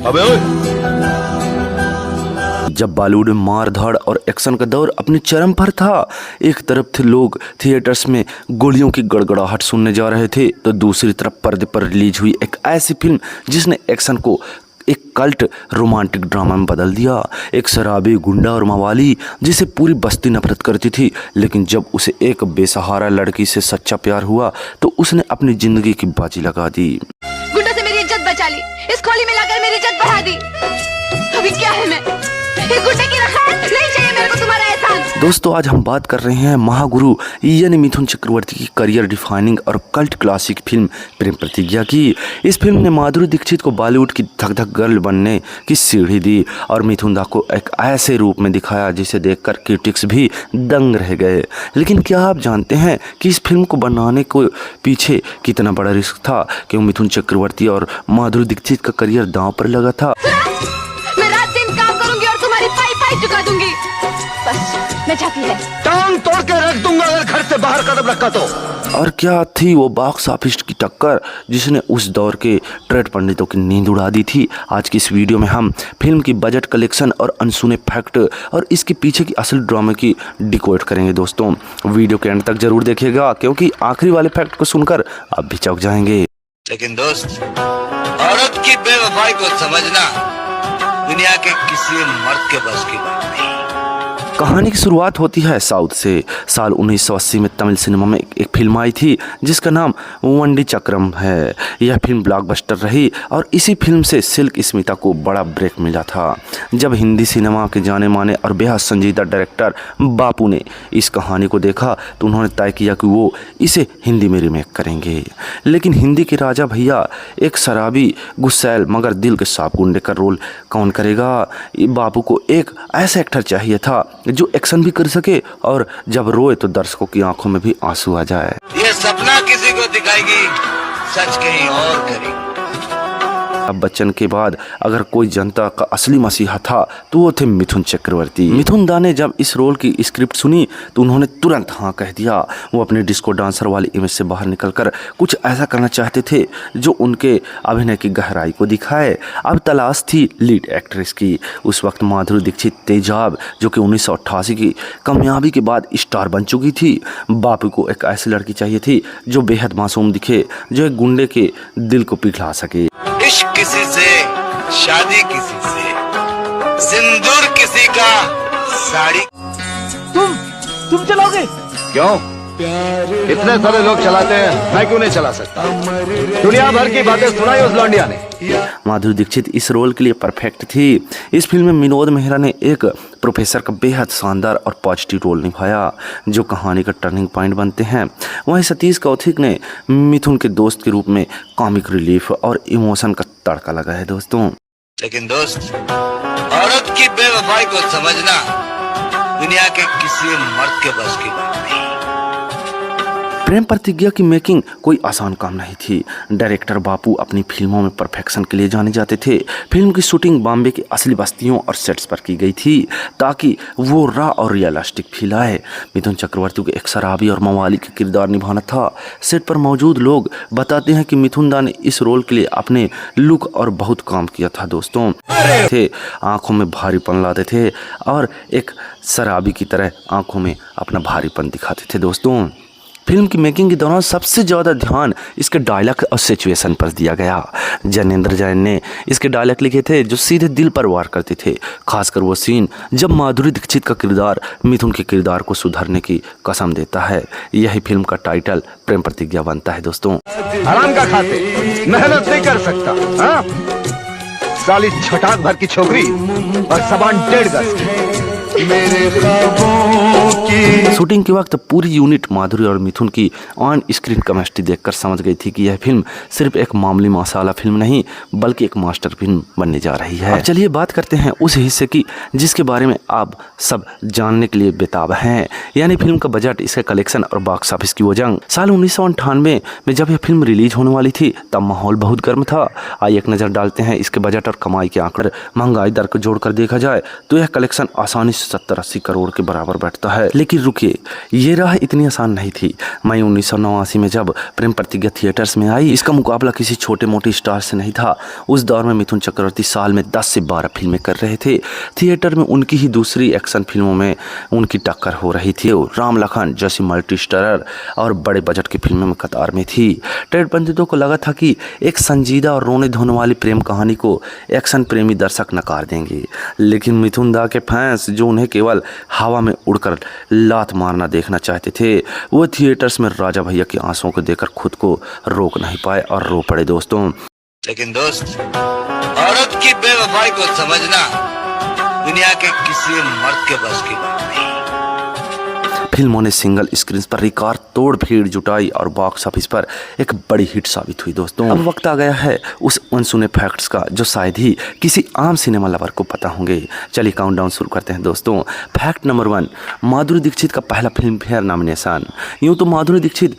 अबे ओए। जब बॉलीवुड में मार धाड़ और एक्शन का दौर अपने चरम पर था, एक तरफ थे लोग थिएटर्स में गोलियों की गड़गड़ाहट सुनने जा रहे थे, तो दूसरी तरफ पर्दे पर रिलीज हुई एक ऐसी फिल्म जिसने एक्शन को एक कल्ट रोमांटिक ड्रामा में बदल दिया। एक शराबी गुंडा और मवाली जिसे पूरी बस्ती नफरत करती थी, लेकिन जब उसे एक बेसहारा लड़की से सच्चा प्यार हुआ तो उसने अपनी जिंदगी की बाजी लगा दी। गुंडों से मेरी इज्जत बचा ली, इस खोली में लाकर मेरी इज्जत बढ़ा दी। अभी क्या है मैं इस गुंडे की रखात नहीं चाहिए मेरे को तुम्हारा एहसान। दोस्तों, आज हम बात कर रहे हैं महागुरु यानी मिथुन चक्रवर्ती की करियर डिफाइनिंग और कल्ट क्लासिक फिल्म प्रेम प्रतिज्ञा की। इस फिल्म ने माधुरी दीक्षित को बॉलीवुड की धक धक गर्ल बनने की सीढ़ी दी और मिथुन दा को एक ऐसे रूप में दिखाया जिसे देखकर क्रिटिक्स भी दंग रह गए। लेकिन क्या आप जानते हैं कि इस फिल्म को बनाने को पीछे कितना बड़ा रिस्क था? क्यों मिथुन चक्रवर्ती और माधुरी दीक्षित का करियर दांव पर लगा था? मैं रात दिन काम करूंगी और तुम्हारी पाई चुका दूंगी। बस मैं जाती है, टांग तोड़ के रख दूंगा अगर घर से बाहर कदम रखा तो। और क्या थी वो बॉक्स ऑफिस की टक्कर जिसने उस दौर के ट्रेड पंडितों की नींद उड़ा दी थी। आज की इस वीडियो में हम फिल्म की बजट, कलेक्शन और अनसुने फैक्ट और इसके पीछे की असली ड्रामे की डिकोड करेंगे। दोस्तों, वीडियो के एंड तक जरूर देखिएगा क्योंकि आखिरी वाले फैक्ट को सुनकर आप भी चौंक जाएंगे। लेकिन दोस्त, औरत की बेवफाई को समझना दुनिया के किसी मर्द के बस की बात नहीं। कहानी की शुरुआत होती है साउथ से। साल 1980 में तमिल सिनेमा में एक फिल्म आई थी जिसका नाम वंडी चक्रम है। यह फिल्म ब्लॉकबस्टर रही और इसी फिल्म से सिल्क स्मिता को बड़ा ब्रेक मिला था। जब हिंदी सिनेमा के जाने माने और बेहद संजीदा डायरेक्टर बापू ने इस कहानी को देखा तो उन्होंने तय किया कि वो इसे हिंदी में रीमेक करेंगे। लेकिन हिंदी के राजा भैया एक शराबी, गुस्सैल मगर दिल के साफ गुंडे का रोल कौन करेगा? बापू को एक ऐसा एक्टर चाहिए था जो एक्शन भी कर सके और जब रोए तो दर्शकों की आंखों में भी आंसू आ जाए। ये सपना किसी को दिखाएगी, सच कहीं और करेगी। अब बच्चन के बाद अगर कोई जनता का असली मसीहा था तो वो थे मिथुन चक्रवर्ती। मिथुन दा ने जब इस रोल की स्क्रिप्ट सुनी तो उन्होंने तुरंत हाँ कह दिया। वो अपने डिस्को डांसर वाली इमेज से बाहर निकलकर कुछ ऐसा करना चाहते थे जो उनके अभिनय की गहराई को दिखाए। अब तलाश थी लीड एक्ट्रेस की। उस वक्त माधुरी दीक्षित तेजाब, जो कि 1988 की कामयाबी के बाद स्टार बन चुकी थी। बापू को एक ऐसी लड़की चाहिए थी जो बेहद मासूम दिखे, जो एक गुंडे के दिल को पिघला सके। इश्क किसी से, शादी किसी से, सिंदूर किसी का, साड़ी। तुम चलाओगे? क्यों? इतने सारे लोग चलाते हैं, मैं क्यों नहीं चला सकता? दुनिया भर की बातें सुनाई उस लौंडिया ने। माधुरी दीक्षित इस रोल के लिए परफेक्ट थी। इस फिल्म में विनोद मेहरा ने एक प्रोफेसर का बेहद शानदार और पॉजिटिव रोल निभाया जो कहानी का टर्निंग पॉइंट बनते हैं। वहीं सतीश कौशिक ने मिथुन के दोस्त के रूप में कॉमिक रिलीफ और इमोशन का तड़का लगाया। दोस्तों, लेकिन दोस्त, औरत की बेवफाई को समझना दुनिया के किसी मर्द के बस की बात नहीं। प्रेम प्रतिज्ञा की मेकिंग कोई आसान काम नहीं थी। डायरेक्टर बापू अपनी फिल्मों में परफेक्शन के लिए जाने जाते थे। फिल्म की शूटिंग बॉम्बे की असली बस्तियों और सेट्स पर की गई थी ताकि वो रॉ और रियलिस्टिक फील आए। मिथुन चक्रवर्ती को एक शराबी और मवाली का किरदार निभाना था। सेट पर मौजूद लोग बताते हैं कि मिथुन दा ने इस रोल के लिए अपने लुक और बहुत काम किया था। दोस्तों, थे आंखों में भारीपन लाते थे और एक शराबी की तरह आंखों में अपना भारीपन दिखाते थे। दोस्तों, फिल्म की मेकिंग के दौरान सबसे ज़्यादा ध्यान इसके डायलॉग और सिचुएशन पर दिया गया। जैनेंद्र जैन ने इसके डायलॉग लिखे थे जो सीधे दिल पर वार करते थे, खासकर वो सीन जब माधुरी दीक्षित का किरदार मिथुन के किरदार को सुधारने की कसम देता है। यही फिल्म का टाइटल प्रेम प्रतिज्ञा बनता है। दोस्तों, आराम का खाते, मेहनत नहीं कर सकता, हाँ? साली छटाक भर की छोकरी और जबान 1.5 गज। मेरे ख्वाबों की शूटिंग के वक्त पूरी यूनिट माधुरी और मिथुन की ऑन स्क्रीन केमिस्ट्री देखकर समझ गई थी कि यह फिल्म सिर्फ एक मामूली मसाला फिल्म नहीं बल्कि एक मास्टर फिल्म बनने जा रही है। अब चलिए बात करते हैं उस हिस्से की जिसके बारे में आप सब जानने के लिए बेताब हैं, यानी फिल्म का बजट, इसका कलेक्शन और बॉक्स ऑफिस की वो जंग। साल 1998 में जब यह फिल्म रिलीज होने वाली थी तब माहौल बहुत गर्म था। आइए एक नज़र डालते हैं इसके बजट और कमाई के आंकड़े। महंगाई दर को जोड़कर देखा जाए तो यह कलेक्शन आसानी 70-80 करोड़ के बराबर बैठता है। लेकिन रुकिए, ये राह इतनी आसान नहीं थी। मई 1989 में जब प्रेम प्रतिज्ञा थिएटर्स में आई, इसका मुकाबला किसी छोटे मोटे स्टार से नहीं था। उस दौर में मिथुन चक्रवर्ती साल में 10 से 12 फिल्में कर रहे थे। थिएटर में उनकी ही दूसरी एक्शन फिल्मों में उनकी टक्कर हो रही थी। राम लखन जैसी मल्टी स्टारर और बड़े बजट की फिल्मों में कतार में थी। ट्रेड पंडितों को लगा था कि एक संजीदा और रोने धोने वाली प्रेम कहानी को एक्शन प्रेमी दर्शक नकार देंगे। लेकिन मिथुन दा के फैंस, जो उन्हें केवल हवा में उड़कर लात मारना देखना चाहते थे, वो थिएटर्स में राजा भैया की आंसुओं को देखकर खुद को रोक नहीं पाए और रो पड़े दोस्तों। लेकिन दोस्त, औरत की बेवफाई को समझना दुनिया के किसी मर्द के बस की बात नहीं। फिल्मों ने सिंगल स्क्रीन पर रिकॉर्ड तोड़ भीड़ जुटाई और बॉक्स ऑफिस पर एक बड़ी हिट साबित हुई दोस्तों। अब वक्त आ गया है उस अनसुने फैक्ट्स का जो शायद ही किसी आम सिनेमा लवर को पता होंगे। चलिए काउंटडाउन शुरू करते हैं दोस्तों। फैक्ट नंबर 1, माधुरी दीक्षित का पहला फिल्म फेयर नॉमिनेशन। यूँ तो माधुरी दीक्षित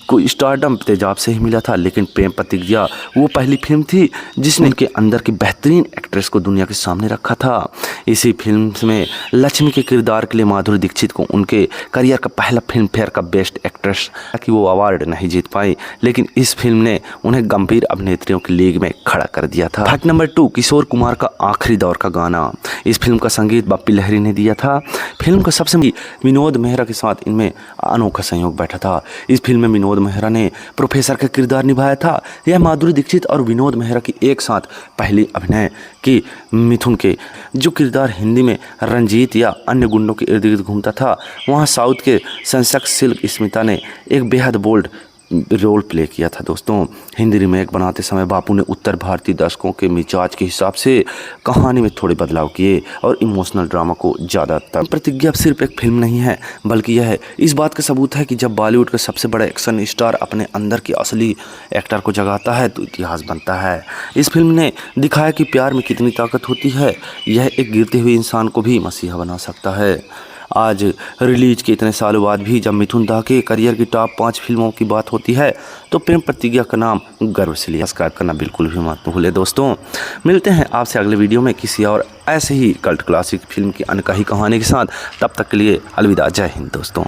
को स्टारडम तेजाब से ही मिला था, लेकिन प्रेम प्रतिज्ञा वो पहली फिल्म थी जिसने उनके अंदर की बेहतरीन एक्ट्रेस को दुनिया के सामने रखा था। इसी फिल्म में लक्ष्मी के किरदार के लिए माधुरी दीक्षित को उनके करियर का पहला फिल्म फेयर का बेस्ट एक्ट्रेस कि वो अवार्ड नहीं जीत पाई, लेकिन इस फिल्म ने उन्हें गंभीर अभिनेत्रियों की लीग में खड़ा कर दिया था। फैक्ट नंबर 2, किशोर कुमार का आखिरी दौर का गाना। इस फिल्म का संगीत बप्पी लहरी ने दिया था। फिल्म का सबसे विनोद मेहरा के साथ इनमें अनोखा संयोग बैठा था। इस फिल्म में विनोद मेहरा ने प्रोफेसर का किरदार निभाया था। यह माधुरी दीक्षित और विनोद मेहरा की एक साथ पहली अभिनय की। मिथुन के जो किरदार हिंदी में रंजीत या अन्य गुंडों के इर्द गिर्द घूमता था, वहाँ साउथ के सेंसेक्स सिल्क स्मिता ने एक बेहद बोल्ड रोल प्ले किया था दोस्तों। हिंदी रीमेक बनाते समय बापू ने उत्तर भारतीय दर्शकों के मिजाज के हिसाब से कहानी में थोड़े बदलाव किए और इमोशनल ड्रामा को ज़्यादा था। प्रतिज्ञा अब सिर्फ एक फिल्म नहीं है, बल्कि यह इस बात का सबूत है कि जब बॉलीवुड का सबसे बड़ा एक्शन स्टार अपने अंदर की असली एक्टर को जगाता है तो इतिहास बनता है। इस फिल्म ने दिखाया कि प्यार में कितनी ताकत होती है। यह एक गिरते हुए इंसान को भी मसीहा बना सकता है। आज रिलीज के इतने सालों बाद भी जब मिथुन दा के करियर की टॉप 5 फिल्मों की बात होती है तो प्रेम प्रतिज्ञा का नाम गर्व से लिया। सब्सक्राइब करना बिल्कुल भी मत भूलें दोस्तों। मिलते हैं आपसे अगले वीडियो में किसी और ऐसे ही कल्ट क्लासिक फिल्म की अनकही कहानी के साथ। तब तक के लिए अलविदा। जय हिंद दोस्तों।